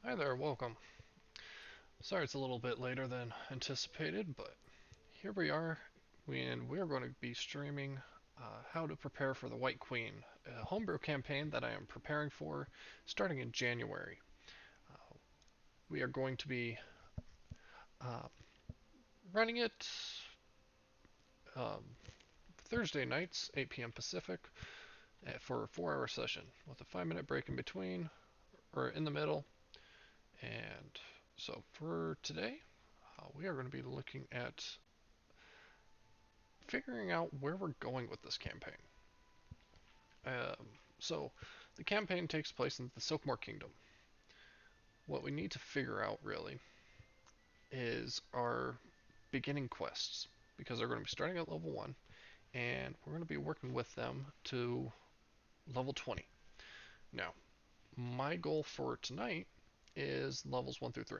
Hi there, welcome. Sorry it's a little bit later than anticipated, but here we are, and we're going to be streaming How to Prepare for the White Queen, a homebrew campaign that I am preparing for starting in January. Uh, we are going to be uh, running it um, Thursday nights, 8 p.m. Pacific, for a 4-hour session with a 5-minute break in between or in the middle. And so for today, we are going to be looking at figuring out where we're going with this campaign. Um, so, the campaign takes place in the Silkmoor Kingdom. What we need to figure out, really, is our beginning quests, because they're going to be starting at level 1, and we're going to be working with them to level 20. Now, my goal for tonight is levels 1 through 3.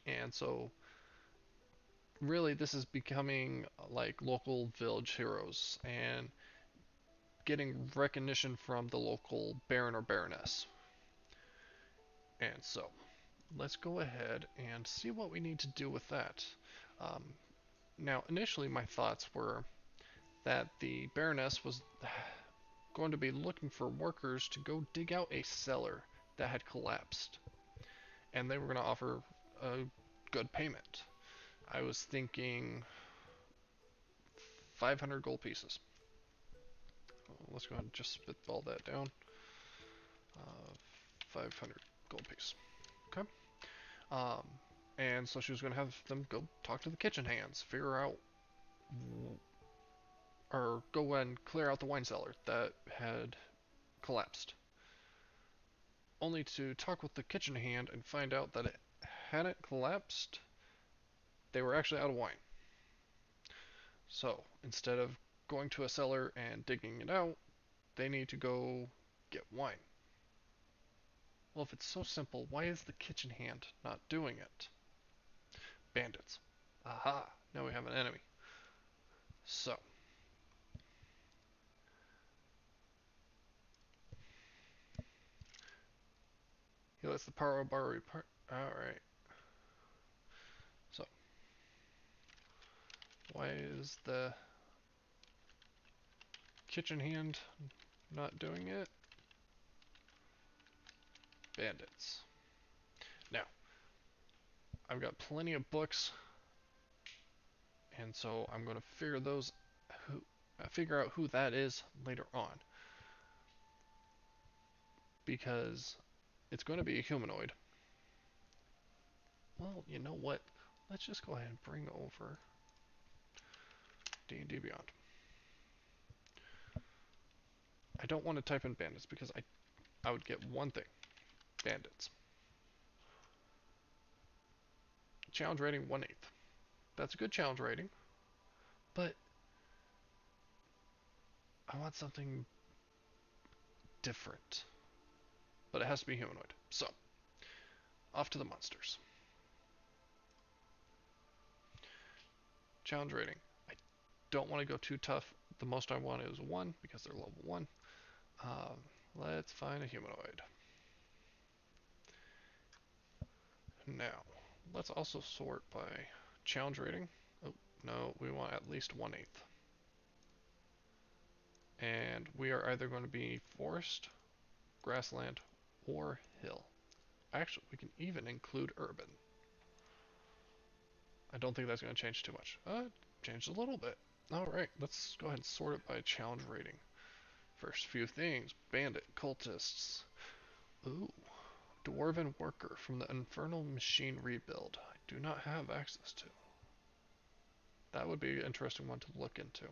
And so, really, this is becoming like local village heroes and getting recognition from the local baron or baroness. And so, let's go ahead and see what we need to do with that. Um, Now, initially, my thoughts were that the Baroness was going to be looking for workers to go dig out a cellar that had collapsed, and they were going to offer a good payment. I was thinking 500 gold pieces. Let's go ahead and just spitball that down. 500 gold pieces. Okay. Um, and so she was going to have them go talk to the kitchen hands, figure out or go and clear out the wine cellar that had collapsed. Only to talk with the kitchen hand and find out that it hadn't collapsed, they were actually out of wine. So instead of going to a cellar and digging it out, they need to go get wine. Well, if it's so simple, why is the kitchen hand not doing it? Bandits. Aha, now we have an enemy. So, he lets the power bar repart. Alright. So, why is the kitchen hand not doing it? Bandits. Now, I've got plenty of books, and so I'm going to who, figure out who that is later on, because it's going to be a humanoid. Well, you know what? Let's just go ahead and bring over D&D Beyond. I don't want to type in bandits because I would get one thing. Bandits. Challenge rating 1/8. That's a good challenge rating, but I want something different. But it has to be humanoid. So, off to the monsters. Challenge rating. I don't want to go too tough. The most I want is 1 because they're level 1. Um, let's find a humanoid. Now, let's also sort by challenge rating. Oh, no, we want at least 1/8. And we are either going to be forest, grassland, or hill. Actually, we can even include urban. I don't think that's going to change too much. Changed a little bit. Alright, let's go ahead and sort it by challenge rating. First few things. Bandit, cultists. Ooh. Dwarven worker from the Infernal Machine rebuild. I do not have access to. That would be an interesting one to look into,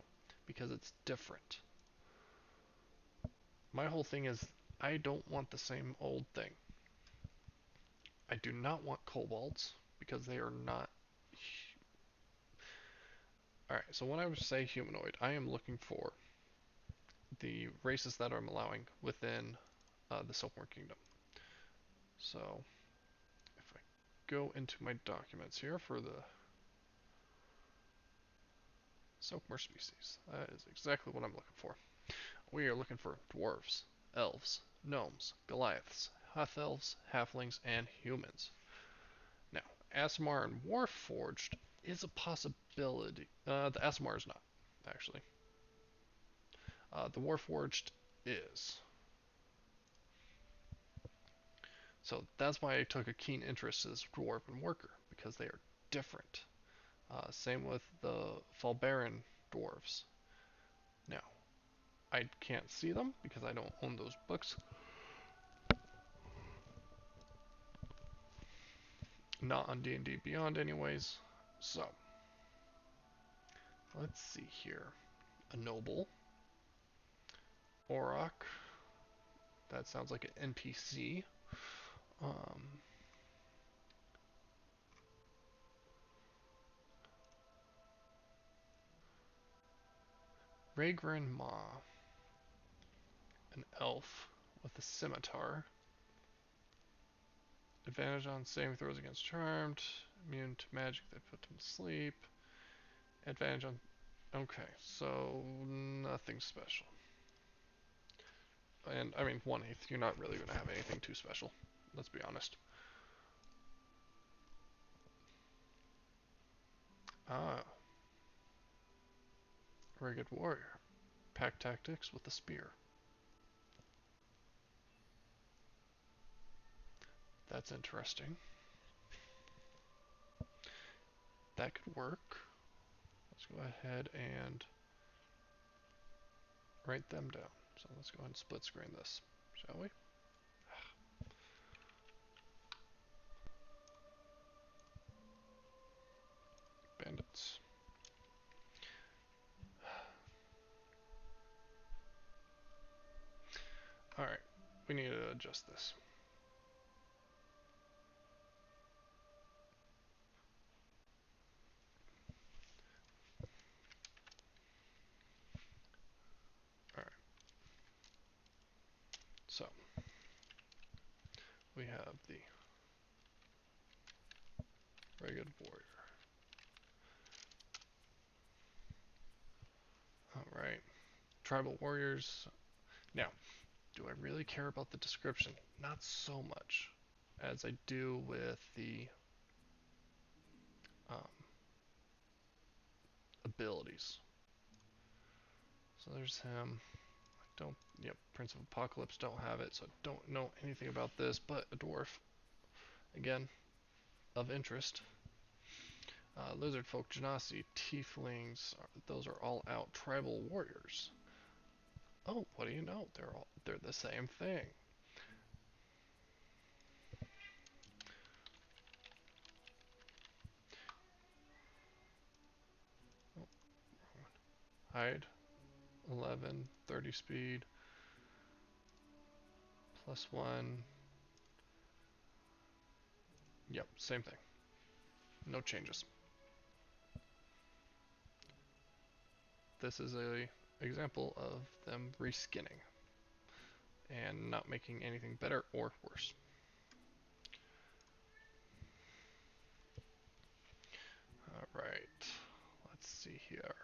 because it's different. My whole thing is, I don't want the same old thing. I do not want kobolds, because they are not... Alright, so when I say humanoid, I am looking for the races that I'm allowing within the Silkmoor Kingdom. So, if I go into my documents here for the Silkmoor species, that is exactly what I'm looking for. We are looking for dwarves, elves, gnomes, Goliaths, half elves, halflings, and humans. Now, Aasimar and Warforged is a possibility. The Aasimar is not, actually. The Warforged is. So that's why I took a keen interest in this Dwarven Worker, because they are different. Same with the Falbaran dwarves. Now, I can't see them because I don't own those books. Not on D&D Beyond anyways. So, let's see here. A noble. Auroch. That sounds like an NPC. Ragran Ma. An elf with a scimitar. Advantage on saving throws against charmed. Immune to magic that put them to sleep. Advantage on... Okay, so nothing special. And, I mean, 1/8. You're not really going to have anything too special. Let's be honest. Ah. Very good warrior. Pack tactics with the spear. That's interesting. That could work. Let's go ahead and write them down. So let's go ahead and split screen this, shall we? Bandits. Alright, we need to adjust this. Alright. So, we have the Ragged Warrior. Alright. Tribal Warriors. Now, do I really care about the description? Not so much as I do with the abilities. So there's him. Don't, yep, Prince of Apocalypse, don't have it, so I don't know anything about this, but a dwarf, again, of interest. Lizard folk, Genasi, Tieflings, those are all out. Tribal warriors. Oh, what do you know? They're the same thing. Oh, hide, 11, 30 speed, +1. Yep, same thing. No changes. This is a example of them reskinning and not making anything better or worse. Alright, let's see here.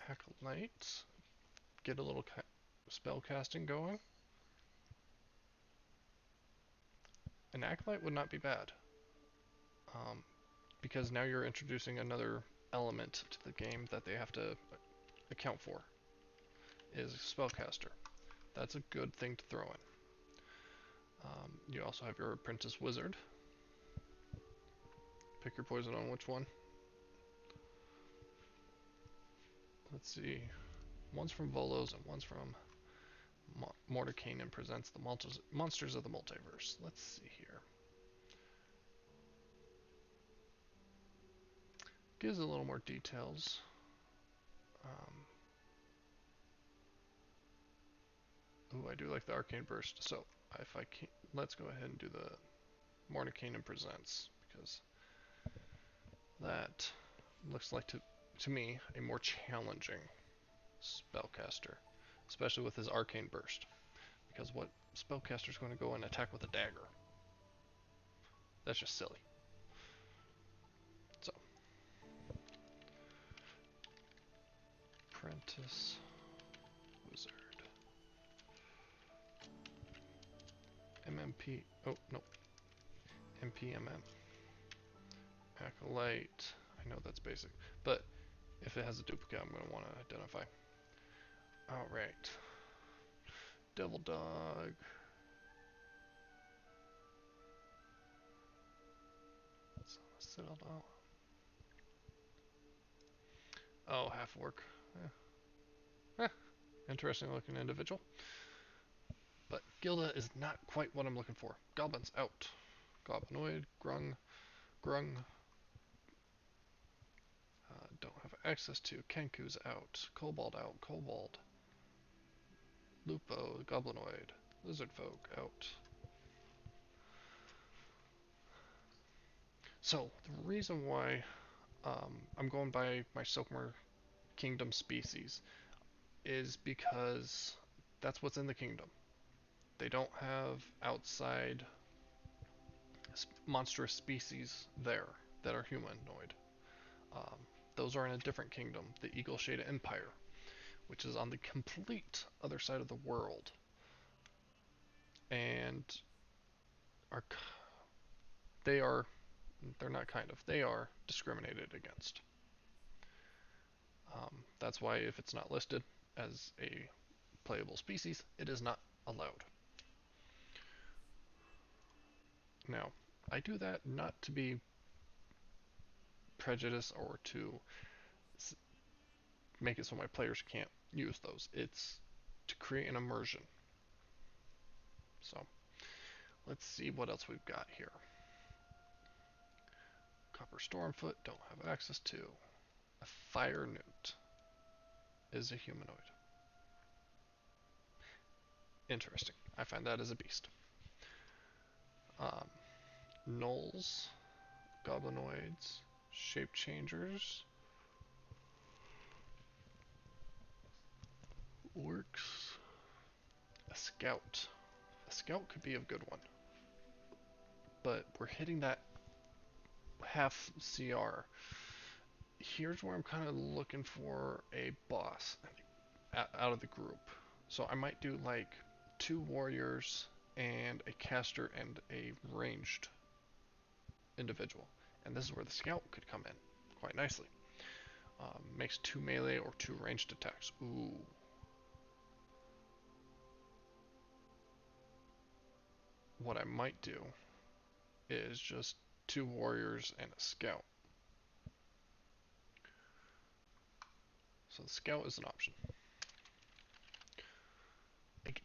Acolyte, get a little spell casting going. An Acolyte would not be bad, because now you're introducing another element to the game that they have to account for, is spellcaster. That's a good thing to throw in. You also have your Apprentice Wizard. Pick your poison on which one. Let's see. One's from Volos and one's from Mordenkainen presents the Monsters of the Multiverse. Let's see here. Gives a little more details. Ooh, I do like the Arcane Burst. So, if I can, let's go ahead and do the Mordenkainen presents, because that looks like, to me, a more challenging spellcaster, especially with his Arcane Burst. Because what spellcaster is going to go and attack with a dagger? That's just silly. Apprentice Wizard. MMP. Oh, no. MPMM. Acolyte. I know that's basic. But if it has a duplicate, I'm going to want to identify. Alright. Devil Dog. Citadel. Oh, half orc. Interesting looking individual. But Gilda is not quite what I'm looking for. Goblins out. Goblinoid, Grung, don't have access to. Kenku's out. Kobold out. Kobold. Lupo, Goblinoid. Lizard folk out. So, the reason why I'm going by my Silkmer Kingdom species is because that's what's in the kingdom. They don't have outside monstrous species there that are humanoid. Um, those are in a different kingdom, the Eagle Shade Empire, which is on the complete other side of the world, and are they are they're not kind of they are discriminated against. That's why if it's not listed as a playable species, it is not allowed. Now, I do that not to be prejudiced or to make it so my players can't use those. It's to create an immersion. So, let's see what else we've got here. Copper Stormfoot, don't have access to. A Fire Newt is a humanoid. Interesting. I find that as a beast. Gnolls, Goblinoids, Shape Changers, Orcs, a Scout. A Scout could be a good one. But we're hitting that half CR. Here's where I'm kind of looking for a boss out of the group. So I might do like 2 warriors and a caster and a ranged individual. And this is where the scout could come in quite nicely. Makes 2 melee or 2 ranged attacks. Ooh. What I might do is just 2 warriors and a scout. So the scout is an option.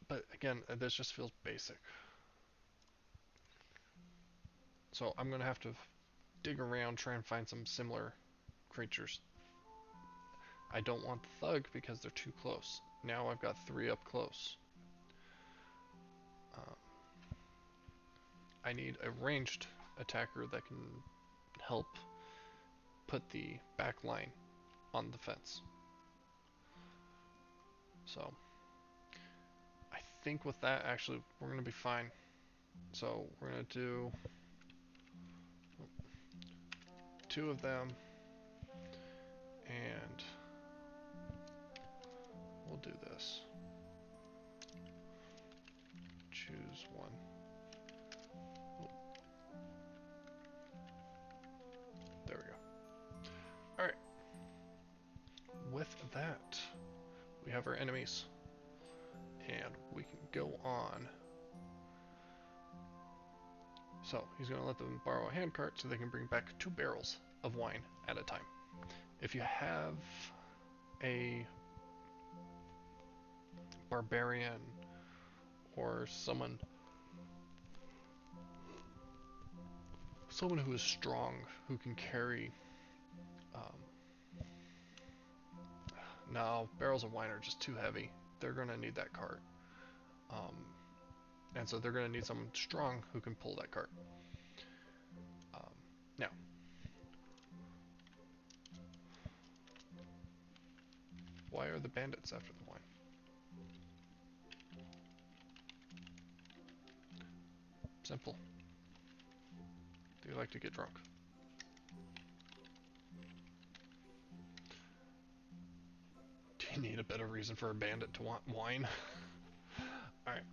But again, this just feels basic. So I'm going to have to dig around, try and find some similar creatures. I don't want the thug because they're too close. Now I've got 3 up close. I need a ranged attacker that can help put the back line on the fence. So I think with that, actually, we're going to be fine. So we're going to do 2 of them, and we'll do this. Choose one. There we go. Alright. With that, we have our enemies. And we can go on. So, he's going to let them borrow a handcart so they can bring back 2 barrels of wine at a time. If you have a barbarian or someone who is strong, who can carry no, barrels of wine are just too heavy. They're going to need that cart. And so they're going to need someone strong who can pull that cart. Now, why are the bandits after the wine? Simple. They like to get drunk. need a better reason for a bandit to want wine. Alright,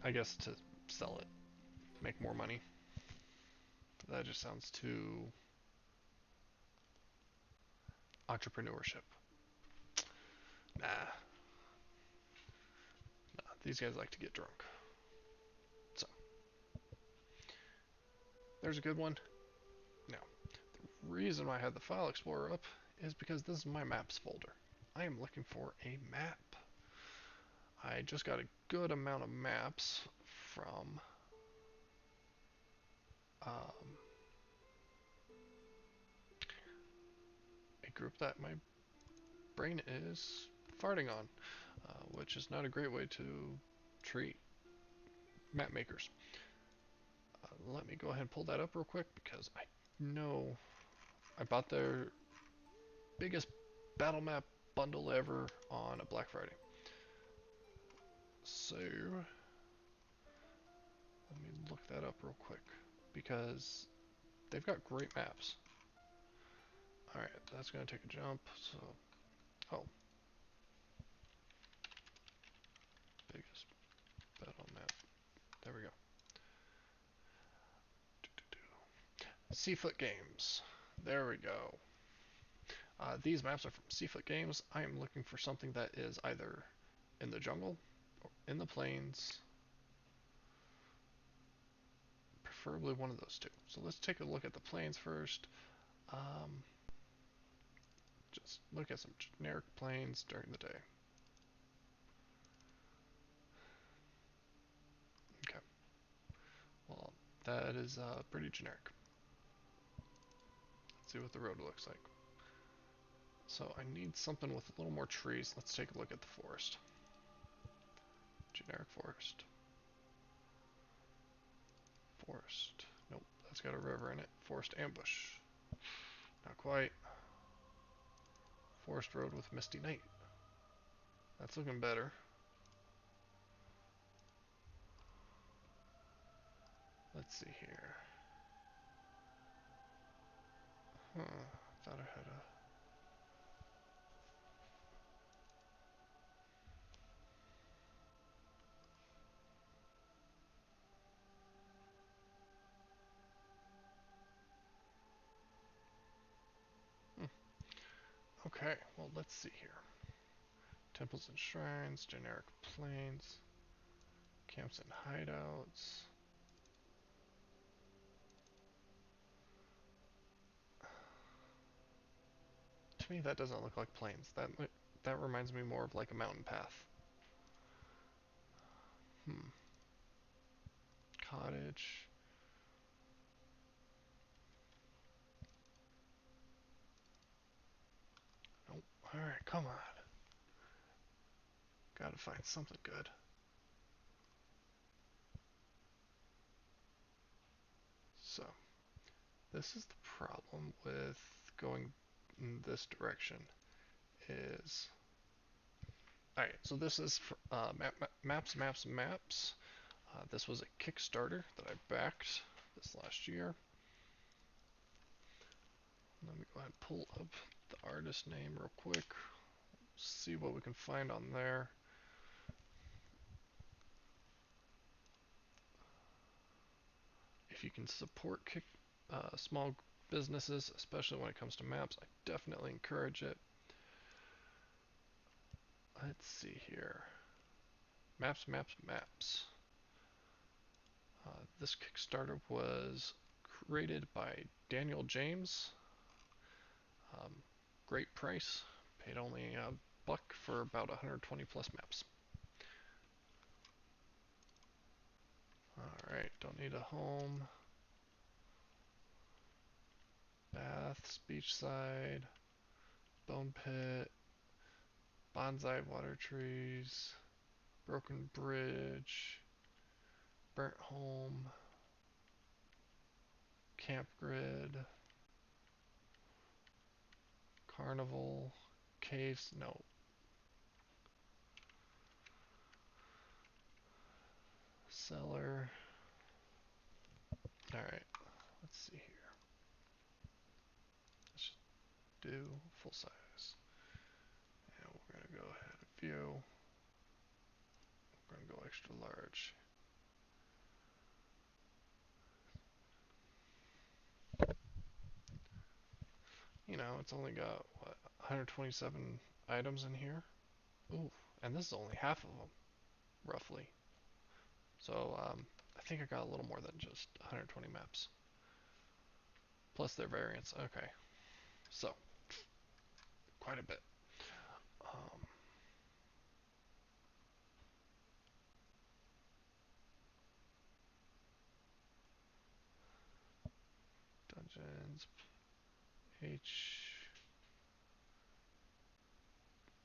I guess to sell it, make more money. That just sounds too entrepreneurship. Nah, these guys like to get drunk. So, there's a good one. Now, the reason I had the File Explorer up is because this is my maps folder. I am looking for a map. I just got a good amount of maps from a group that my brain is farting on, which is not a great way to treat map makers. Let me go ahead and pull that up real quick because I know I bought their biggest battle map bundle ever on a Black Friday. So let me look that up real quick because they've got great maps. Alright, that's going to take a jump. So, oh, biggest battle map. There we go. Seafoot Games. There we go. These maps are from Seafoot Games. I am looking for something that is either in the jungle or in the plains. Preferably one of those two. So let's take a look at the plains first. Just look at some generic plains during the day. Okay. Well, that is pretty generic. Let's see what the road looks like. So I need something with a little more trees. Let's take a look at the forest. Generic forest. Forest. Nope, that's got a river in it. Forest ambush. Not quite. Forest road with misty night. That's looking better. Let's see here. Huh. Thought I had a... Okay, well, let's see here. Temples and shrines, generic plains, camps and hideouts. To me, that doesn't look like plains. That reminds me more of like a mountain path. Cottage. Nope. Alright, come on. Gotta find something good. So, this is the problem with going in this direction is... Alright, so this is maps. This was a Kickstarter that I backed this last year. Let me go ahead and pull up the artist name real quick. See what we can find on there. If you can support small businesses, especially when it comes to maps, I definitely encourage it. Let's see here. Maps. This Kickstarter was created by Daniel James. Great price. Paid only a buck for about 120 plus maps. Alright, don't need a home. Baths, beachside, bone pit, bonsai water trees, broken bridge, burnt home, camp grid, carnival, caves, no. Cellar. Alright, let's see here. Let's just do full size. view. I'm gonna go extra large. You know, it's only got, what, 127 items in here? Ooh, and this is only half of them, roughly. So, I think I got a little more than just 120 maps. Plus their variants. Okay, so, quite a bit. Um, Dungeons, H,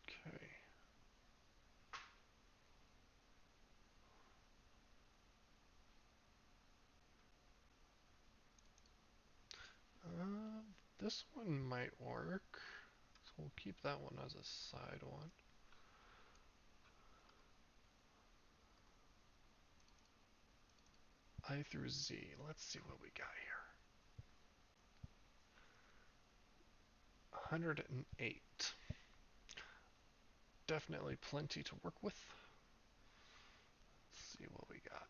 okay. Uh, this one might work. So we'll keep that one as a side one. I through Z. Let's see what we got here. 108. Definitely plenty to work with. Let's see what we got.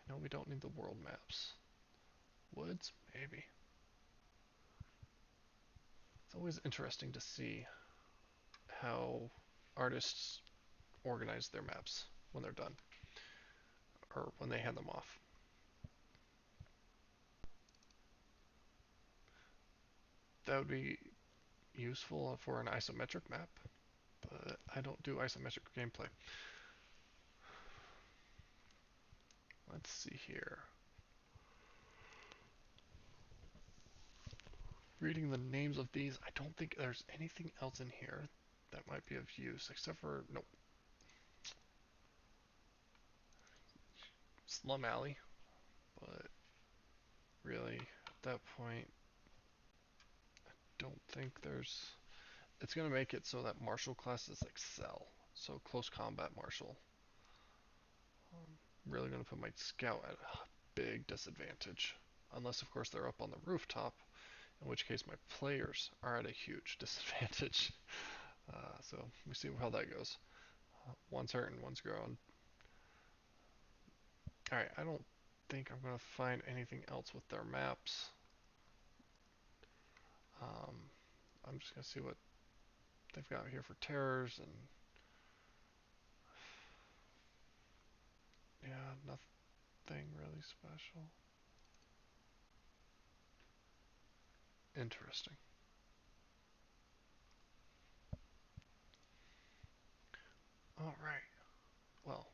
I know we don't need the world maps. Woods? Maybe. It's always interesting to see how artists organize their maps when they're done, or when they hand them off. That would be useful for an isometric map, but I don't do isometric gameplay. Let's see here. Reading the names of these, I don't think there's anything else in here that might be of use, except for, nope, Slum Alley. But really, at that point, don't think there's... It's going to make it so that martial classes excel. So close combat martial. Really going to put my scout at a big disadvantage. Unless, of course, they're up on the rooftop, in which case my players are at a huge disadvantage. So we see how that goes. One's hurting, one's growing. Alright, I don't think I'm going to find anything else with their maps. Um, I'm just going to see what they've got here for terrors, and yeah, nothing really special. Interesting. Alright, well,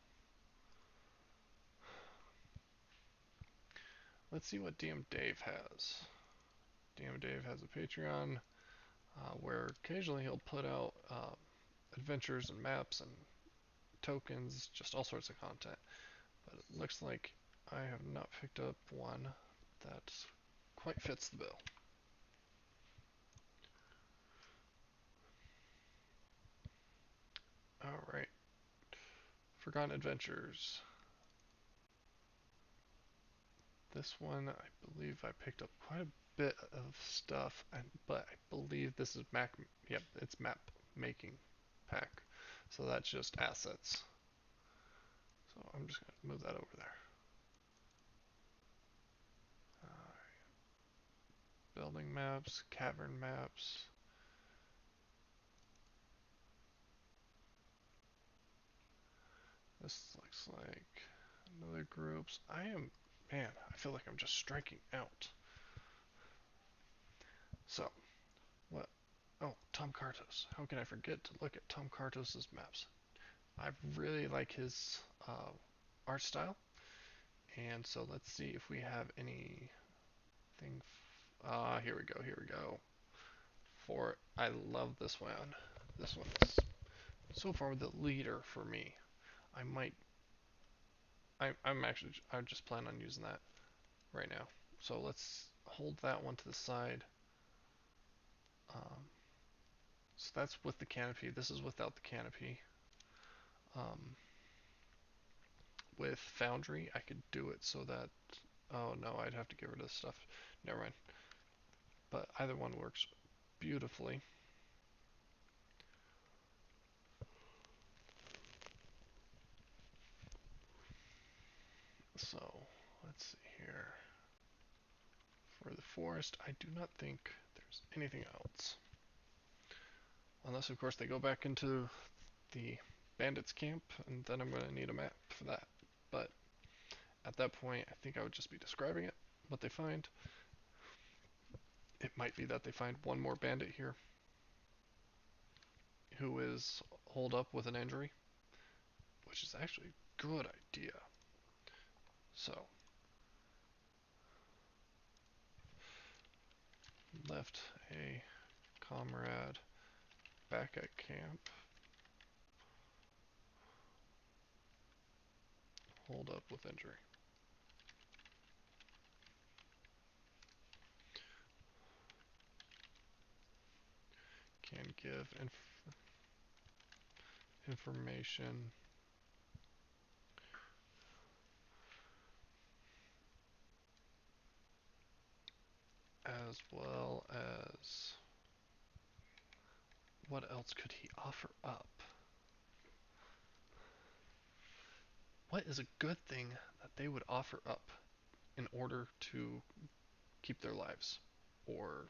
let's see what DM Dave has. DM Dave has a Patreon where occasionally he'll put out adventures and maps and tokens, just all sorts of content. But it looks like I have not picked up one that quite fits the bill. Alright, Forgotten Adventures. This one, I believe I picked up quite a bit of stuff, but I believe this is yep, it's map making pack. So that's just assets. So I'm just going to move that over there. Building maps, cavern maps. This looks like another groups. Man, I feel like I'm just striking out. So, what? Oh, Tom Kartos. How can I forget to look at Tom Kartos' maps? I really like his art style. And so let's see if we have anything. Here we go, here we go. I love this one. This one is so far the leader for me. I might, I just plan on using that right now. So let's hold that one to the side. Um, so that's with the canopy. This is without the canopy. Um, with Foundry, I could do it so that, oh no, I'd have to get rid of stuff. Never mind. But either one works beautifully. So, let's see here. For the forest, I do not think there's anything else. Unless, of course, they go back into the bandits' camp, and then I'm going to need a map for that. But at that point, I think I would just be describing it, what they find. It might be that they find one more bandit here who is holed up with an injury, which is actually a good idea. So, left a comrade back at camp, holed up with injury. Can give information as well as what else could he offer up? What is a good thing that they would offer up in order to keep their lives or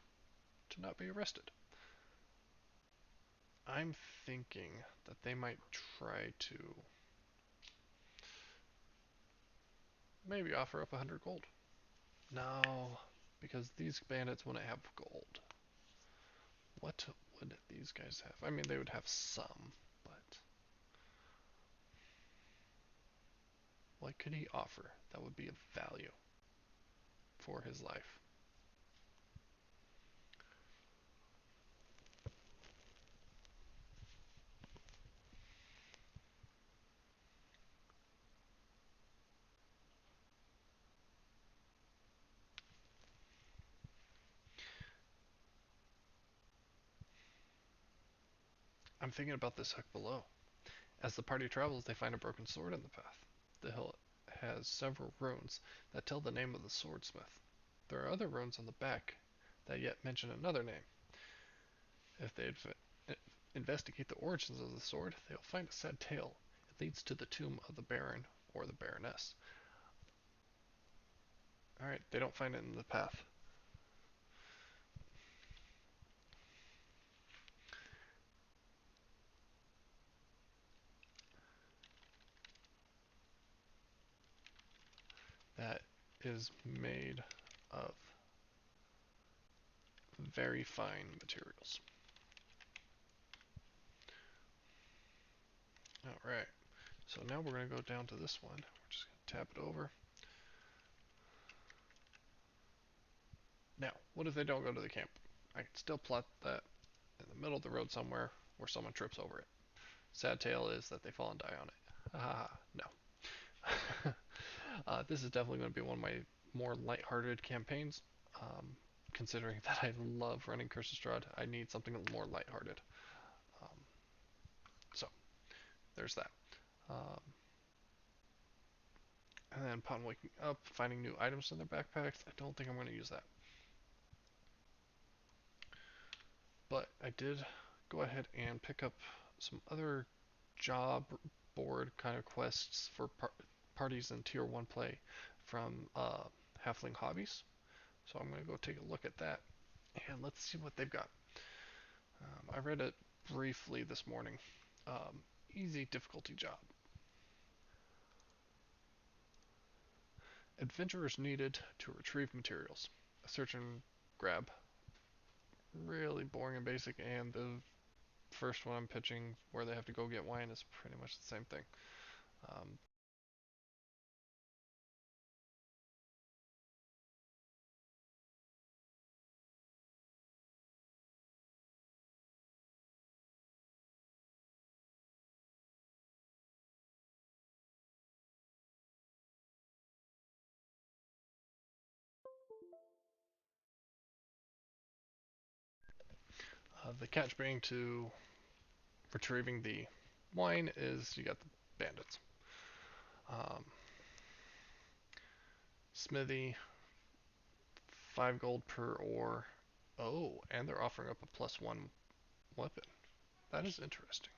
to not be arrested? I'm thinking that they might try to maybe offer up 100 gold. No, because these bandits wouldn't have gold. What would these guys have? I mean, they would have some, but what could he offer that would be of value for his life? I'm thinking about this hook below. As the party travels, they find a broken sword in the path. The hill has several runes that tell the name of the swordsmith. There are other runes on the back that yet mention another name. If they investigate the origins of the sword, they'll find a sad tale. It leads to the tomb of the Baron or the Baroness. Alright, they don't find it in the path. That is made of very fine materials. Alright, so now we're going to go down to this one. We're just going to tap it over. Now, what if they don't go to the camp? I can still plot that in the middle of the road somewhere where someone trips over it. Sad tale is that they fall and die on it. Haha, no. This is definitely going to be one of my more lighthearted campaigns. Considering that I love running Curse of Strahd, I need something more lighthearted. Um, so, there's that. Um, and then upon waking up, finding new items in their backpacks. I don't think I'm going to use that. But I did go ahead and pick up some other job board kind of quests for parties in tier 1 play from Halfling Hobbies. So I'm going to go take a look at that and let's see what they've got. I read it briefly this morning. Easy difficulty job. Adventurers needed to retrieve materials. Search and grab. Really boring and basic, and the first one I'm pitching where they have to go get wine is pretty much the same thing. Um, the catch being to retrieving the wine is you got the bandits. Um, Smithy, 5 gold per ore. Oh, and they're offering up a +1 weapon. That is interesting.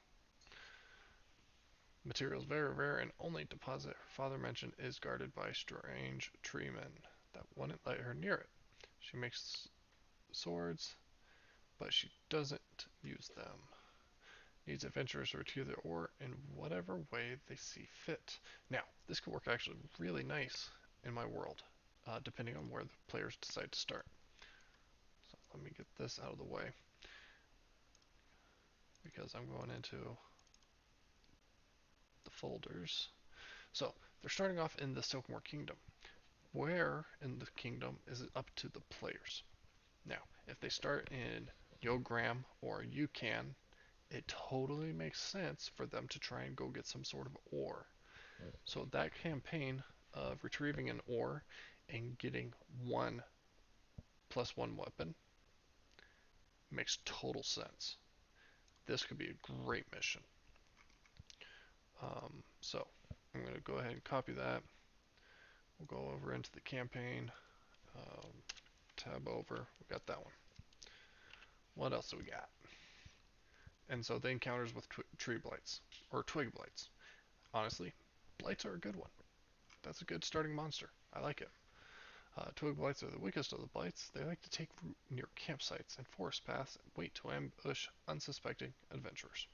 Materials very rare and only deposit her father mentioned is guarded by strange treemen that wouldn't let her near it. She makes swords, but she doesn't use them. Needs adventurers to retrieve their ore in whatever way they see fit. Now, this could work actually really nice in my world, depending on where the players decide to start. So let me get this out of the way, because I'm going into the folders. So, they're starting off in the Silkmoor Kingdom. Where in the kingdom is it up to the players? Now, if they start in Yogram or Yukon, it totally makes sense for them to try and go get some sort of ore. So that campaign of retrieving an ore and getting 1+1 weapon makes total sense. This could be a great mission. So I'm going to go ahead and copy that. We'll go over into the campaign. Um, tab over. We got that one. What else do we got? And so the encounters with tree blights or twig blights. Honestly, blights are a good one. That's a good starting monster. I like it. Twig blights are the weakest of the blights. They like to take root near campsites and forest paths and wait to ambush unsuspecting adventurers.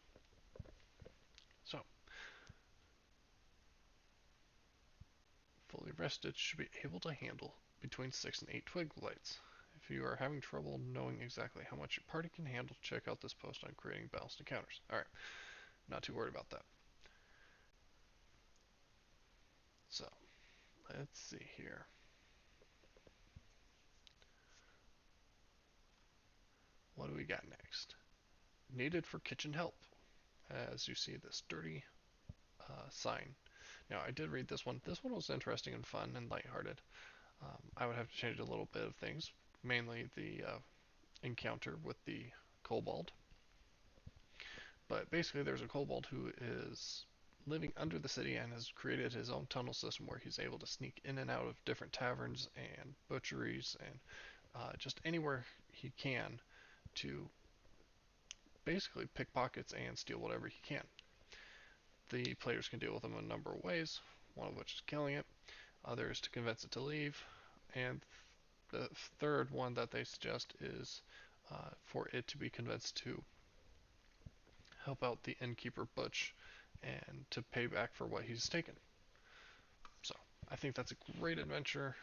So, fully rested should be able to handle between 6 and 8 twig blights. If you are having trouble knowing exactly how much your party can handle, check out this post on creating balanced encounters. Alright, not too worried about that. So, let's see here. What do we got next? Needed for kitchen help. As you see this dirty sign. Now, I did read this one. This one was interesting and fun and lighthearted. I would have to change a little bit of things, mainly the encounter with the kobold. But basically, there's a kobold who is living under the city and has created his own tunnel system where he's able to sneak in and out of different taverns and butcheries and just anywhere he can to basically pickpockets and steal whatever he can. The players can deal with him in a number of ways, one of which is killing it, others to convince it to leave, and the third one that they suggest is for it to be convinced to help out the innkeeper Butch and to pay back for what he's taken. So I think that's a great adventure.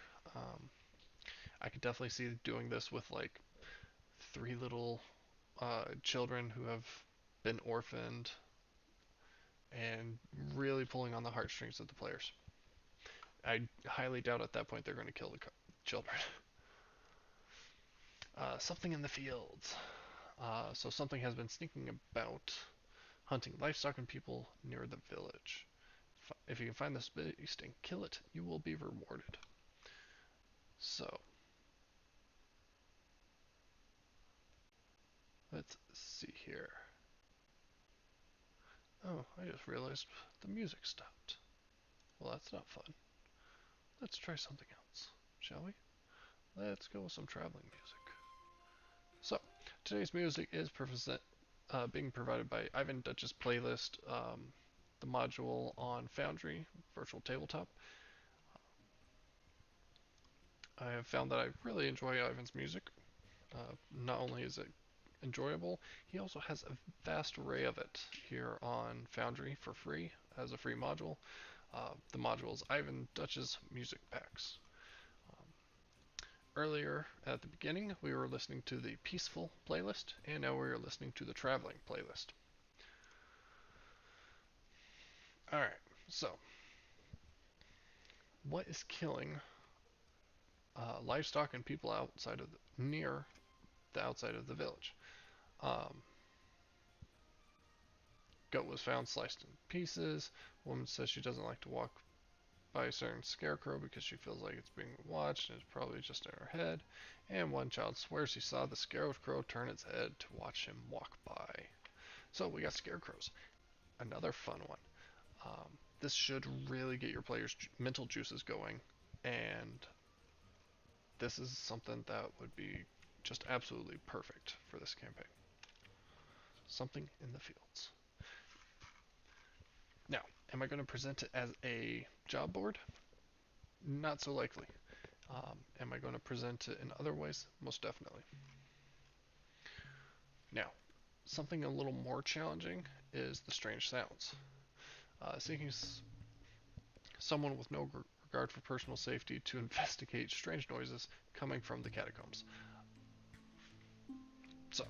I could definitely see doing this with like 3 little children who have been orphaned and really pulling on the heartstrings of the players. I highly doubt at that point they're going to kill the children. Something in the fields. So something has been sneaking about, hunting livestock and people near the village. If you can find this beast and kill it, you will be rewarded. So, let's see here. Oh, I just realized the music stopped. Well, that's not fun. Let's try something else, shall we? Let's go with some traveling music. So, today's music is being provided by Ivan Duchess Playlist, the module on Foundry, Virtual Tabletop. I have found that I really enjoy Ivan's music. Not only is it enjoyable, he also has a vast array of it here on Foundry for free as a free module. The module is Ivan Duchess Music Packs. Earlier at the beginning, we were listening to the Peaceful playlist, and now we are listening to the Traveling playlist. Alright, so what is killing livestock and people near the outside of the village? Goat was found sliced in pieces. Woman says she doesn't like to walk by a certain scarecrow because she feels like it's being watched and it's probably just in her head. And one child swears he saw the scarecrow turn its head to watch him walk by. So we got scarecrows. Another fun one. This should really get your players' mental juices going, and this is something that would be just absolutely perfect for this campaign. Something in the fields. Now, Am I going to present it as a job board? Not so likely. Am I going to present it in other ways? Most definitely. Now, something a little more challenging is the strange sounds. Seeking someone with no regard for personal safety to investigate strange noises coming from the catacombs. So,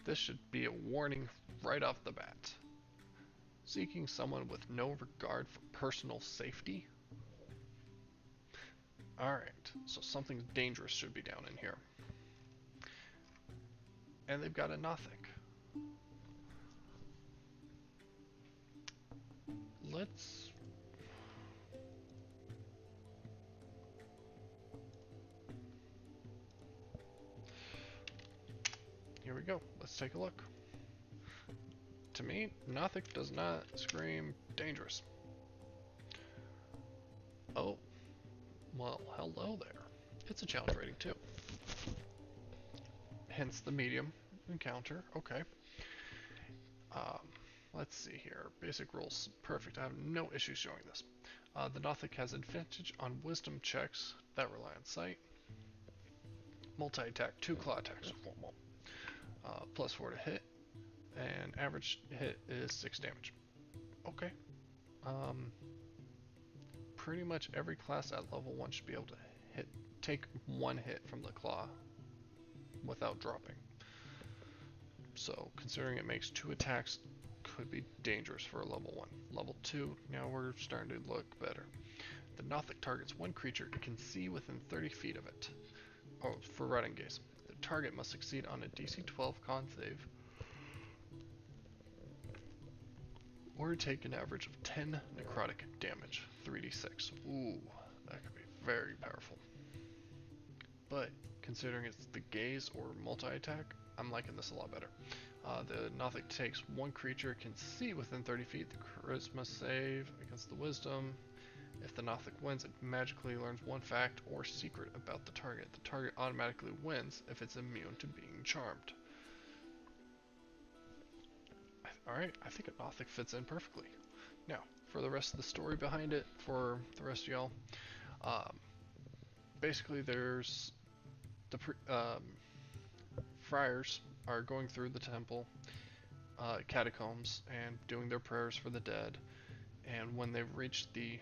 this should be a warning right off the bat. Seeking someone with no regard for personal safety? Alright, so something dangerous should be down in here. And they've got a Nothic. Let's... Here we go. Let's take a look. To me, Nothic does not scream dangerous. Oh, well, hello there. It's a challenge rating too. Hence the medium encounter. Okay. Um, let's see here. Basic rules. Perfect. I have no issues showing this. The Nothic has advantage on wisdom checks that rely on sight. Multi-attack, 2 claw attacks with 1 wall. Plus 4 to hit. And average hit is 6 damage. Okay. Pretty much every class at level 1 should be able to take 1 hit from the claw without dropping. So, considering it makes 2 attacks, could be dangerous for a level 1. Level 2, now we're starting to look better. The Nothic targets 1 creature it can see within 30 feet of it. Oh, for running gaze. The target must succeed on a DC 12 con save, or take an average of 10 necrotic damage, 3d6. Ooh, that could be very powerful. But, considering it's the gaze or multi-attack, I'm liking this a lot better. The Nothic takes 1 creature it can see within 30 feet. The charisma save against the wisdom. If the Nothic wins, it magically learns 1 fact or secret about the target. The target automatically wins if it's immune to being charmed. Alright, I think a Nothic fits in perfectly. Now, for the rest of the story behind it, for the rest of y'all, basically there's the friars are going through the temple catacombs and doing their prayers for the dead, and when they've reached the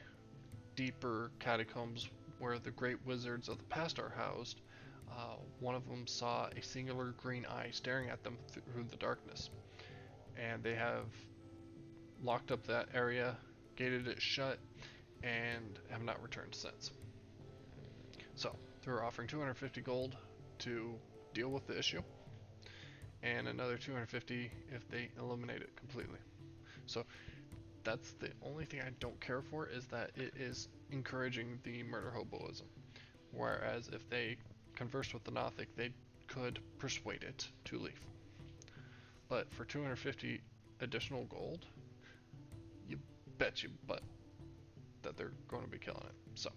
deeper catacombs where the great wizards of the past are housed, one of them saw a singular green eye staring at them through the darkness, and they have locked up that area, gated it shut, and have not returned since. So they're offering 250 gold to deal with the issue, and another 250 if they eliminate it completely. So that's the only thing I don't care for, is that it is encouraging the murder hoboism. Whereas if they converse with the Nothic, they could persuade it to leave. But for 250 additional gold, you bet your butt that they're going to be killing it. So,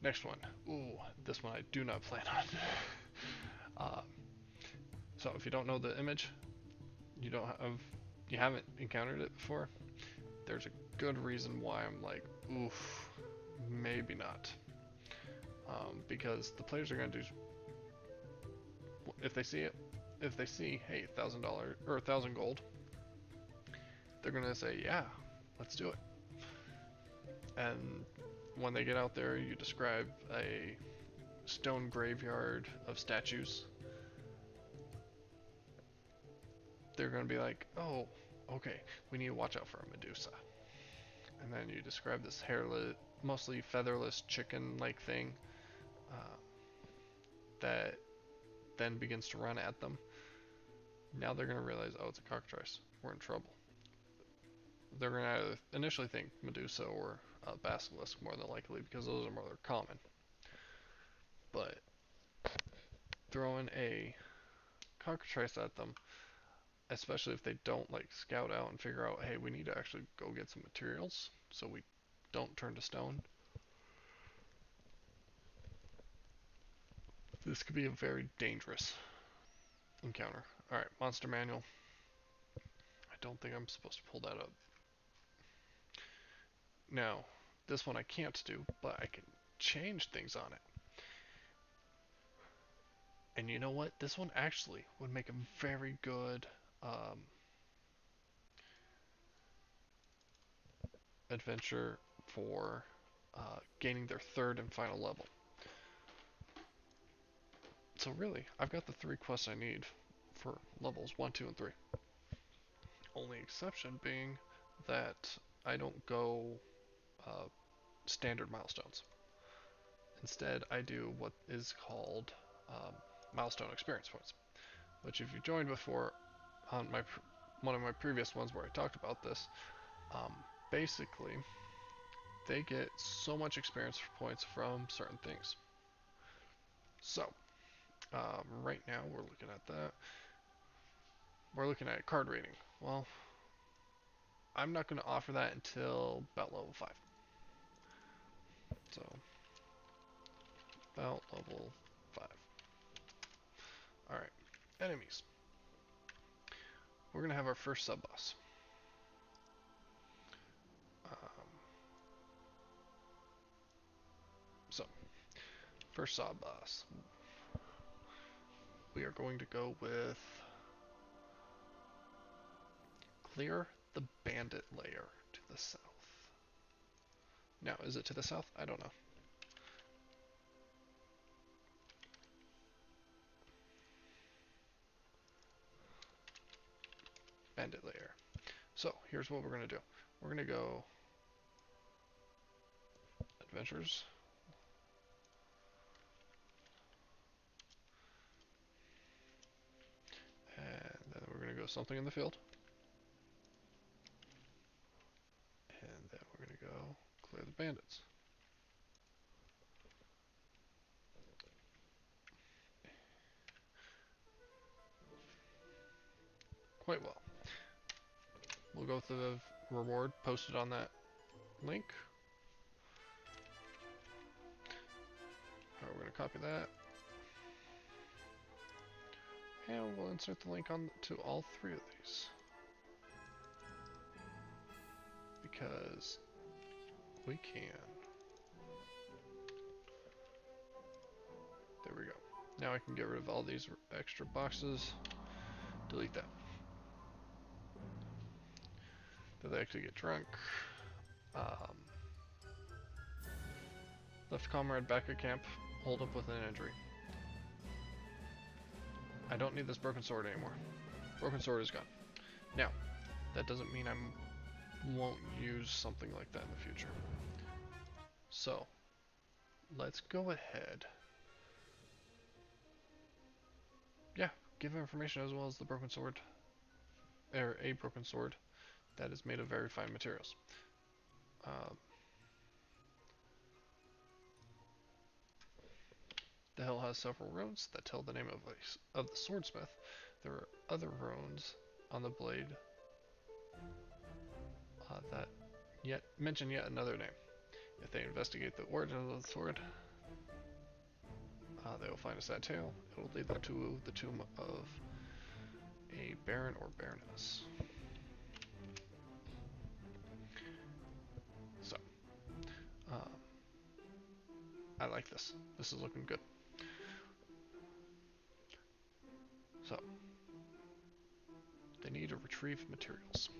next one. Ooh, this one I do not plan on. So if you don't know the image, you haven't encountered it before, there's a good reason why I'm like, oof, maybe not. Because the players are going to do, if they see, hey, $1,000 or 1,000 gold, they're going to say, yeah, let's do it. And when they get out there, you describe a stone graveyard of statues. They're going to be like, oh, okay, we need to watch out for a Medusa. And then you describe this hairless, mostly featherless chicken-like thing that then begins to run at them. Now they're going to realize, oh, it's a cockatrice. We're in trouble. They're going to either initially think Medusa or basilisk more than likely, because those are more common. But throwing a cockatrice at them, especially if they don't like scout out and figure out, hey, we need to actually go get some materials so we don't turn to stone. This could be a very dangerous encounter. Alright, monster manual. I don't think I'm supposed to pull that up. Now, this one I can't do, but I can change things on it. And you know what? This one actually would make a very good adventure for gaining their third and final level. So really, I've got the 3 quests I need for levels 1, 2, and 3. Only exception being that I don't go uh, standard milestones. Instead, I do what is called milestone experience points, which if you joined before on one of my previous ones where I talked about this, um, basically they get so much experience points from certain things. So right now we're looking at that. We're looking at card rating. Well, I'm not going to offer that until about level 5. So about level 5. Alright, enemies. We're going to have our first sub-boss. So, first sub-boss. We are going to go with clear the bandit layer to the south. Now, is it to the south? I don't know. Bandit layer. So, here's what we're going to do. We're going to go adventures. And then we're going to go something in the field. And then we're going to go clear the bandits. Quite well. We'll go with the reward posted on that link. Alright, we're going to copy that. And we'll insert the link on to all 3 of these. Because we can. There we go. Now I can get rid of all these extra boxes. Delete that. Did they actually get drunk? Left comrade back at camp. Hold up with an injury. I don't need this broken sword anymore. Broken sword is gone. Now, that doesn't mean I won't use something like that in the future. So, let's go ahead. Yeah, give information as well as the broken sword. Or a broken sword that is made of very fine materials. The hill has several runes that tell the name of the swordsmith. There are other runes on the blade that mention yet another name. If they investigate the origin of the sword, they will find a sad tale. It will lead them to the tomb of a baron or baroness. So, I like this. This is looking good. So, they need to retrieve materials.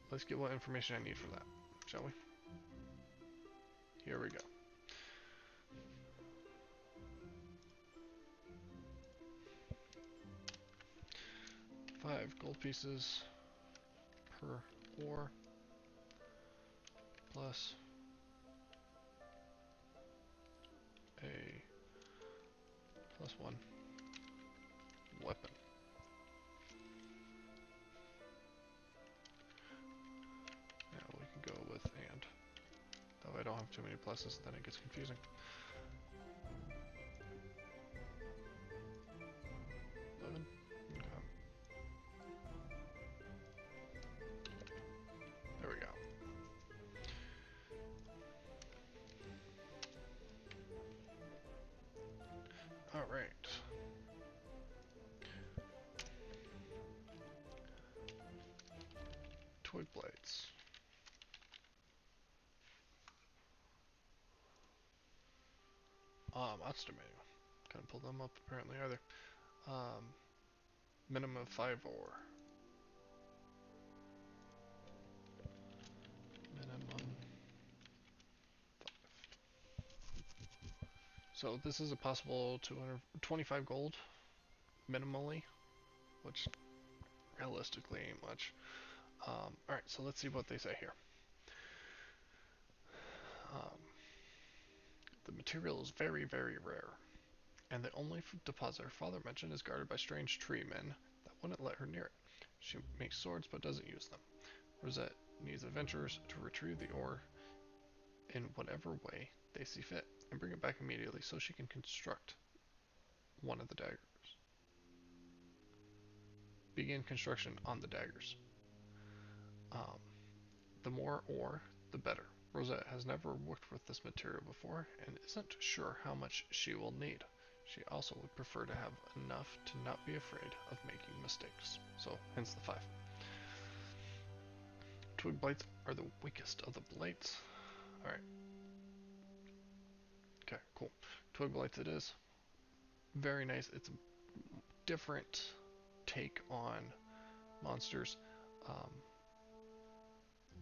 Let's get what information I need for that, shall we? Here we go. 5 gold pieces per ore plus a +1 weapon. Now we can go with and. Though I don't have too many pluses, then it gets confusing. Okay. There we go. Alright. Twig blades. monster manual. Couldn't pull them up apparently either. Um, minimum of 5 ore. Minimum. So this is a possible 225 gold minimally, which realistically ain't much. Alright, so let's see what they say here. Um, the material is very, very rare, and the only deposit her father mentioned is guarded by strange tree men that wouldn't let her near it. She makes swords but doesn't use them. Rosette needs adventurers to retrieve the ore in whatever way they see fit, and bring it back immediately so she can construct one of the daggers. Begin construction on the daggers. Um, the more ore, the better. Rosette has never worked with this material before and isn't sure how much she will need. She also would prefer to have enough to not be afraid of making mistakes. So, hence the 5. Twig blights are the weakest of the blights. Alright. Okay, cool. Twig blights it is. Very nice. It's a different take on monsters.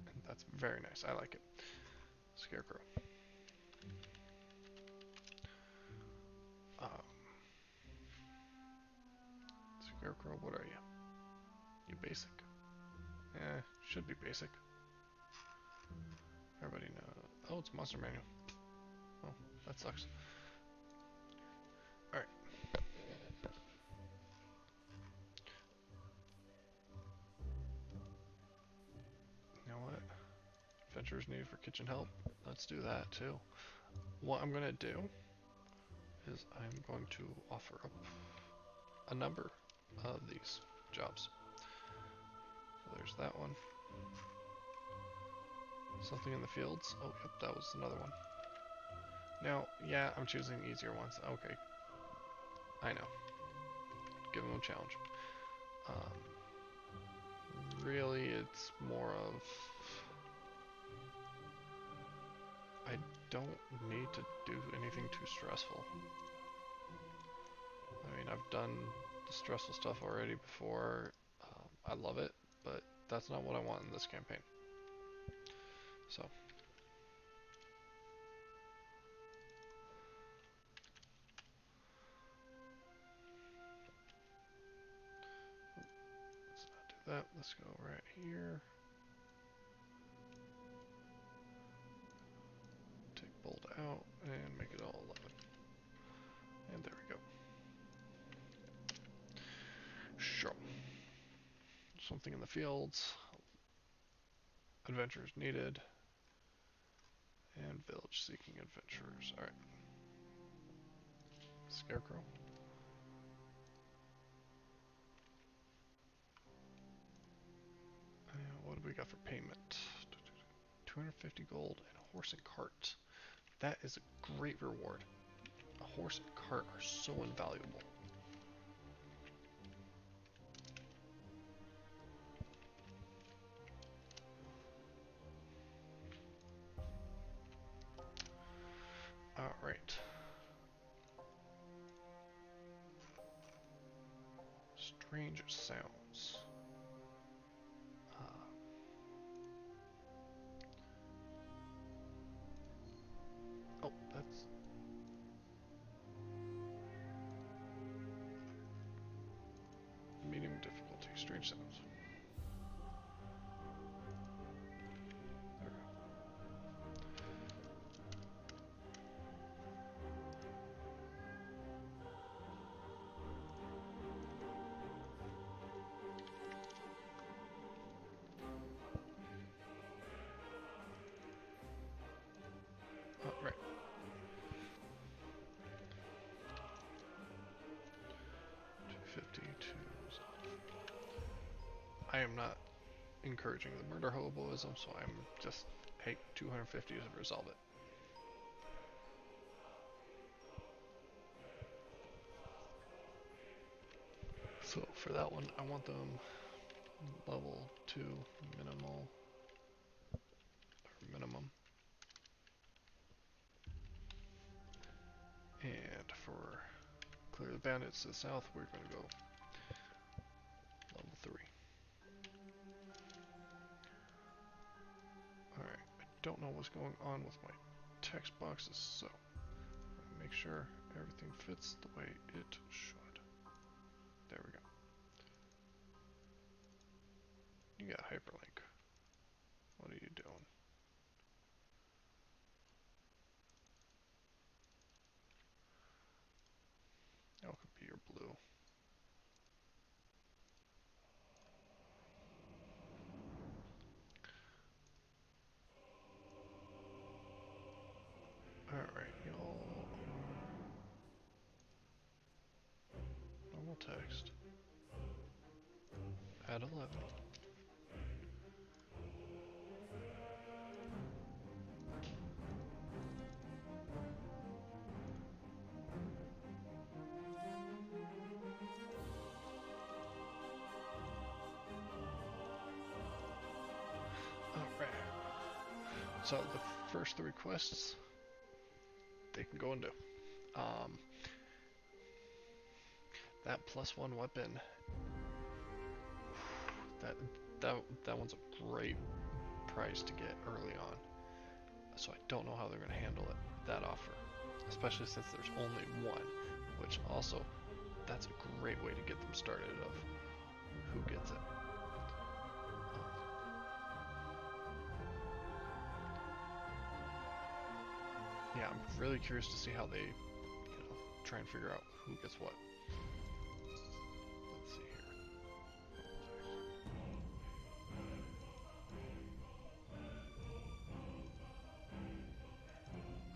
And that's very nice. I like it. Scarecrow. Scarecrow, what are you? You basic? Should be basic. Everybody knows. Oh, it's monster manual. Oh, that sucks. Alright. You know what? Adventurers needed for kitchen help. Let's do that too. What I'm gonna do is I'm going to offer up a number of these jobs. So there's that one. Something in the fields. Oh, yep, that was another one. Now, yeah, I'm choosing easier ones. Okay. I know. Give them a challenge. Really, it's more of... I don't need to do anything too stressful. I mean, I've done the stressful stuff already before. I love it, but that's not what I want in this campaign. So. Let's not do that. Let's go right here. Take bold out and make it all 11. And there we go. Sure. Something in the fields. Adventurers needed. And village seeking adventurers. Alright. Scarecrow. What do we got for payment? 250 gold and a horse and cart. That is a great reward. A horse and cart are so invaluable. Alright. Strange sounds. Oh, that's... medium difficulty. Strange sounds. Right. 252. I am not encouraging the murder hoboism, so I'm just, hey, 250 to resolve it. So for that one, I want them level 2 minimal, or minimum. And for clear the bandits to the south, we're going to go level 3. Alright, I don't know what's going on with my text boxes, so make sure everything fits the way it should. There we go. You got hyperlink. What are you doing? That could be your blue. Alright, y'all are normal text at 11. Alright. So the first 3 quests they can go and do. That +1 weapon, that one's a great price to get early on. So I don't know how they're going to handle it, that offer, especially since there's only one, which also, that's a great way to get them started of who gets it. Yeah, I'm really curious to see how they, try and figure out who gets what. Let's see here.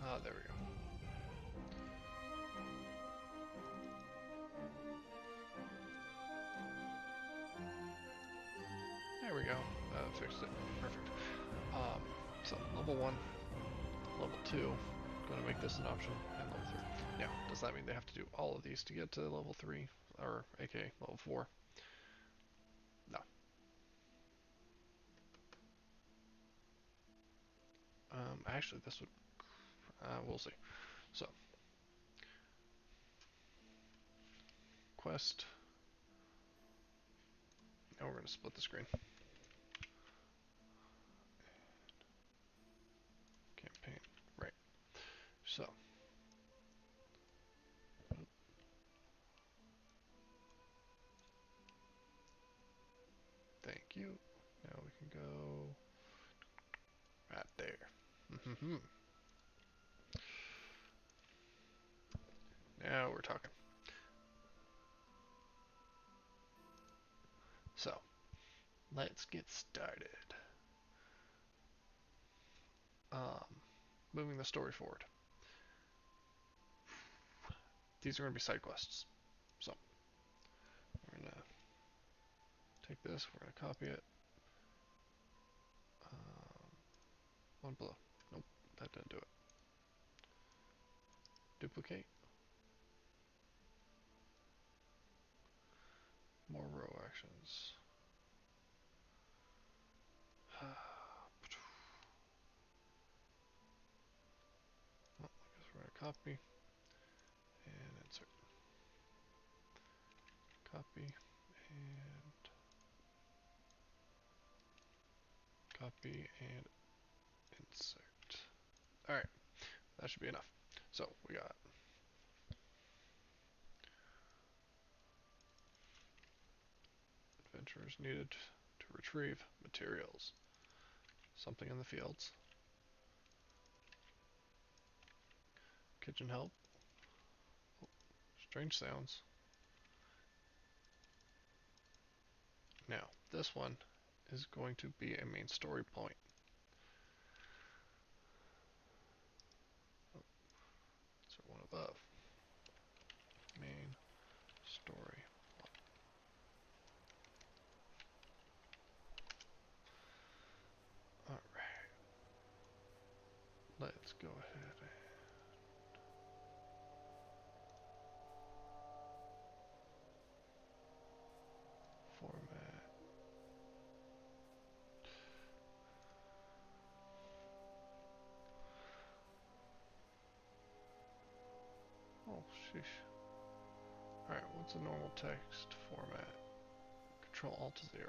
Ah, there we go. There we go. Fixed it. Perfect. So level 1, level 2, going to make this an option, and level 3. Now, does that mean they have to do all of these to get to level 3, or aka level 4? No. Actually, this would, we'll see. So, quest. Now we're going to split the screen. Campaign. Right. So. Thank you. Now we can go right there. Now we're talking. So, let's get started. Moving the story forward. These are going to be side quests. So, we're going to take this, we're going to copy it. One below. Nope, that didn't do it. Duplicate. More row actions. Well, I guess we're going to copy and insert. Copy and copy and insert. Alright, that should be enough. So we got adventurers needed to retrieve materials. Something in the fields. Kitchen help. Oh, strange sounds. Now, this one is going to be a main story point. Oh, insert one above. Main story. Alright. Let's go ahead and format. Oh Sheesh. Alright, what's a normal text format? Control Alt 0.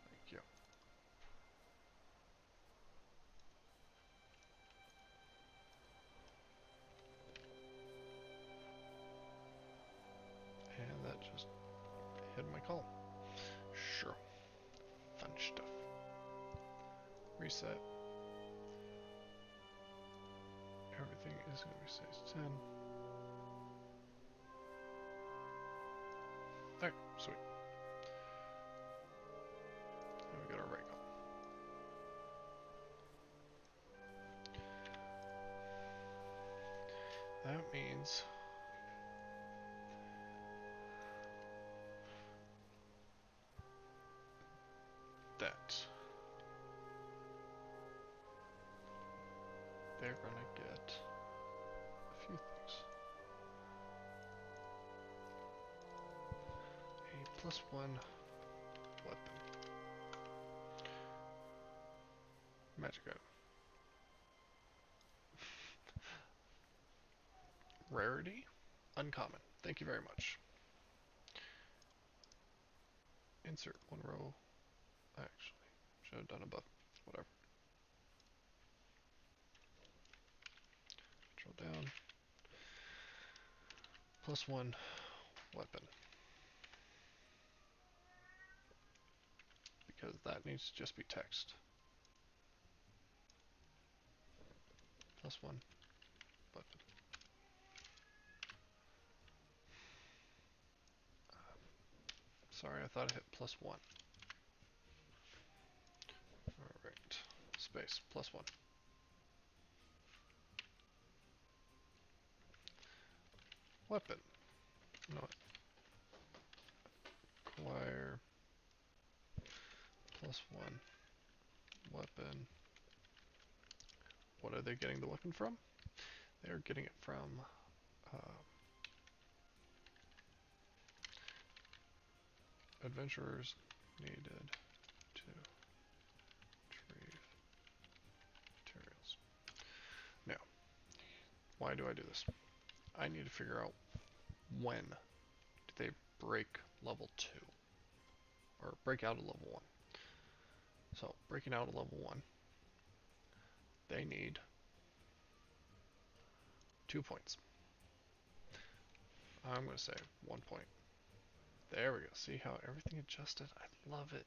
Thank you. And that just hid my column. Sure. Fun stuff. Reset. Everything is going to be size 10. Alright, sweet. And we got our right column. That means that they're going to get a few things. A +1 weapon. Magic item. Rarity? Uncommon. Thank you very much. Insert one row. Actually, should have done above. Whatever. Control down. +1 weapon. Because that needs to just be text. +1 weapon. Sorry, I thought I hit +1. Alright. Space. +1. Weapon. No. Acquire +1 weapon. What are they getting the weapon from? They're getting it from adventurers needed to retrieve materials. Now, why do I do this? I need to figure out when do they break level 2 or break out of level 1. So breaking out of level 1, they need 2 points. I'm going to say 1 point. There we go. See how everything adjusted? I love it.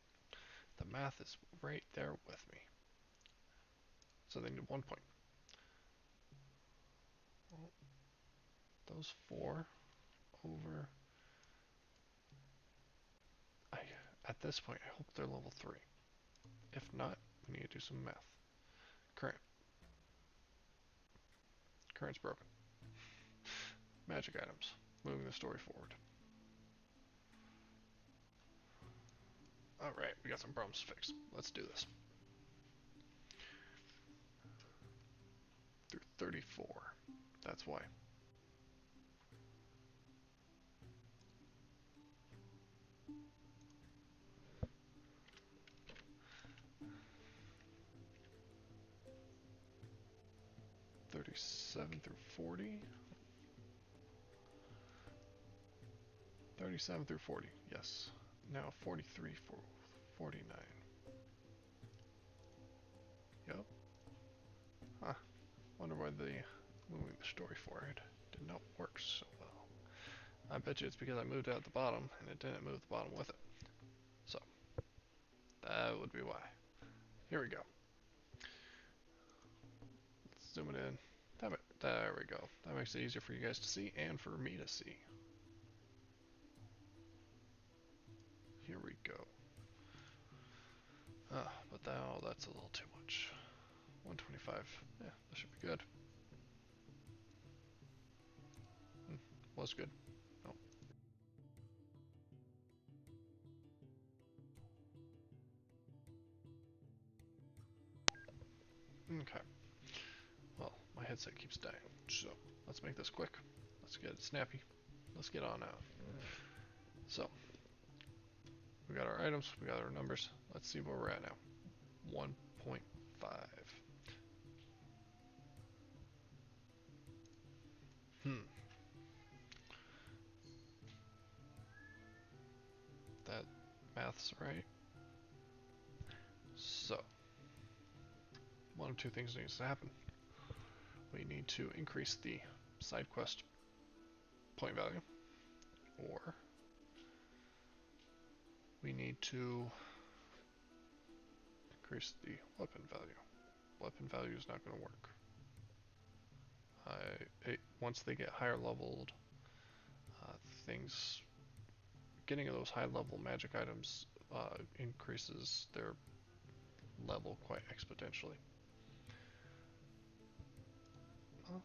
The math is right there with me. So they need 1 point. Well, those 4 over. At this point, I hope they're level 3. If not, we need to do some math. Current. Current's broken. Magic items. Moving the story forward. Alright, we got some problems to fix. Let's do this. Through 34. That's why. (37 through 40). 37 through 40, yes. Now 43 for 49. Yep. Huh. Wonder why the moving the story forward did not work so well. I bet you it's because I moved out the bottom and it didn't move the bottom with it. So, that would be why. Here we go. Let's zoom it in. Damn it. There we go. That makes it easier for you guys to see and for me to see. Here we go. But now that's a little too much. 125. Yeah, that should be good. Was good. No. Okay. Well, my headset keeps dying, so let's make this quick. Let's get it snappy. Let's get on out. So, we got our items, we got our numbers. Let's see where we're at now. 1.5. math's right. So, one of two things needs to happen. We need to increase the side quest point value, or we need to increase the weapon value. Weapon value is not going to work. Once they get higher leveled, things, getting those high level magic items increases their level quite exponentially. Oh,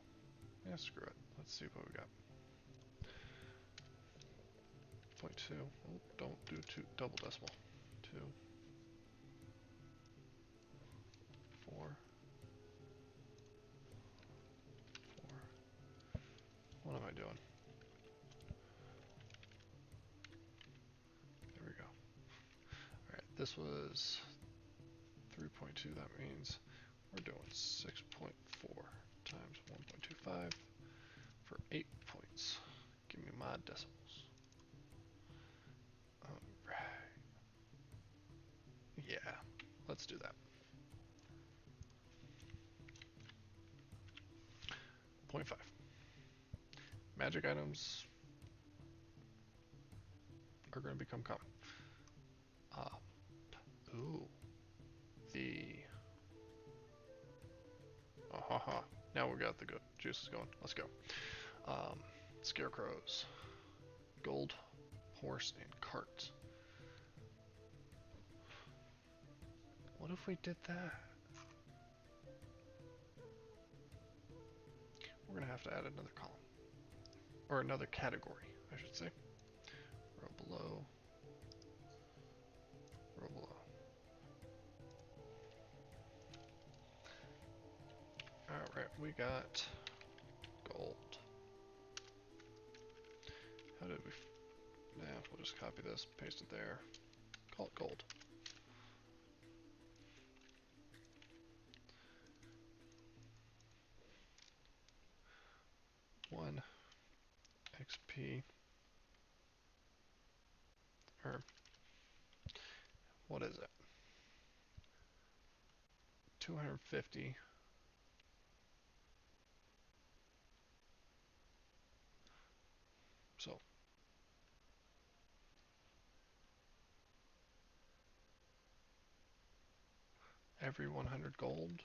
yeah, screw it. Let's see what we got. 0.2. Oh, don't do double decimal. 2, 4, 4. What am I doing? There we go. Alright, this was 3.2. That means we're doing 6.4 times 1.25 for 8 points. Give me my decimals. Alright. Yeah, let's do that. 0.5. Magic items are going to become common. Ooh. Now we got the good juices going. Let's go. Scarecrows. Gold, horse, and cart. What if we did that? We're going to have to add another column. Or another category, I should say. Row below. Row below. Alright, we got gold. How did we... Nah, we'll just copy this, paste it there. Call it gold. One XP. Or, what is it? 250. So, every 100 gold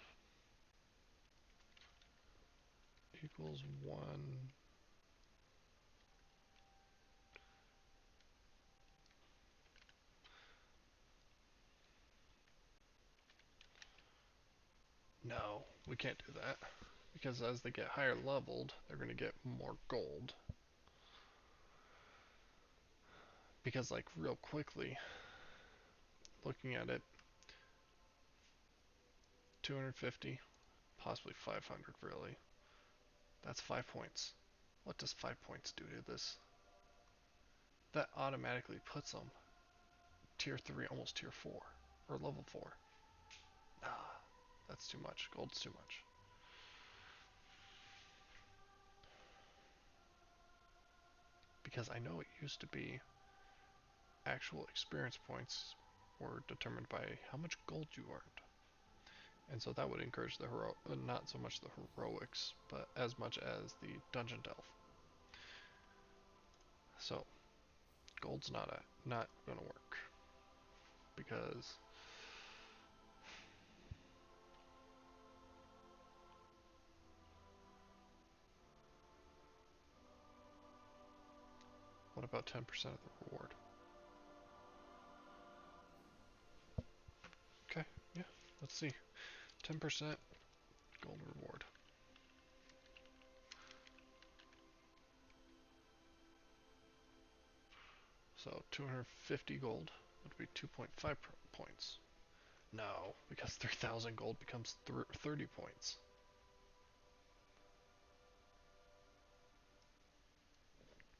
equals 1. No, we can't do that. Because as they get higher leveled, they're going to get more gold. Because, like, real quickly, looking at it, 250, possibly 500, really. That's 5 points. What does 5 points do to this? That automatically puts them tier 3, almost tier 4, or level 4. Nah, that's too much. Gold's too much. Because I know it used to be actual experience points were determined by how much gold you earned. And so that would encourage the not so much the heroics, but as much as the dungeon delve. So, gold's not gonna work. Because what about 10% of the reward? Okay, yeah, let's see. 10% gold reward. So 250 gold would be 2.5 points. No, because 3,000 gold becomes 30 points.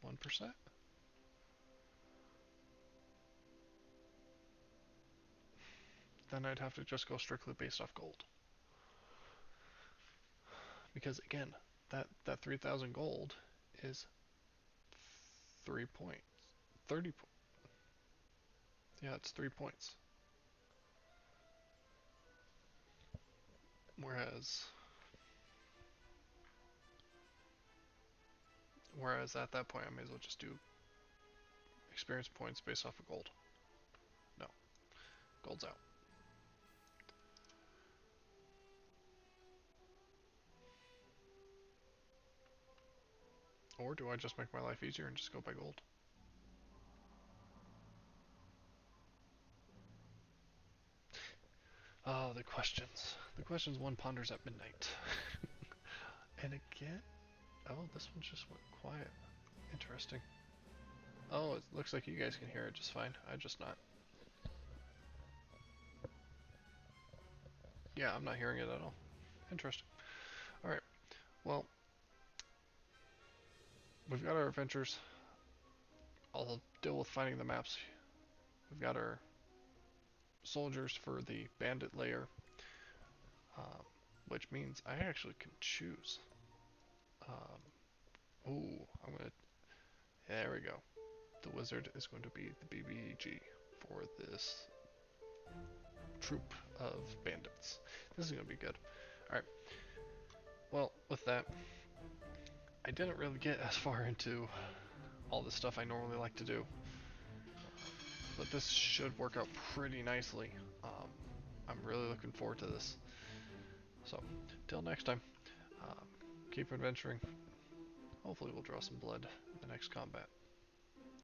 %? Then I'd have to just go strictly based off gold. Because again, that 3,000 gold is 3 points. 30 points. Yeah, it's 3 points. Whereas at that point, I may as well just do experience points based off of gold. No, gold's out. Or do I just make my life easier and just go by gold? Oh, the questions. The questions one ponders at midnight. And again? Oh, this one just went quiet. Interesting. Oh, it looks like you guys can hear it just fine. I just not. Yeah, I'm not hearing it at all. Interesting. Alright, well, we've got our adventures. I'll deal with finding the maps. We've got our soldiers for the bandit layer, um, which means I actually can choose. Ooh, I'm gonna. There we go. The wizard is going to be the BBG for this troop of bandits. This is gonna be good. Alright, well, with that, I didn't really get as far into all the stuff I normally like to do, but this should work out pretty nicely. Um, I'm really looking forward to this. So, till next time, um, keep adventuring. Hopefully we'll draw some blood in the next combat.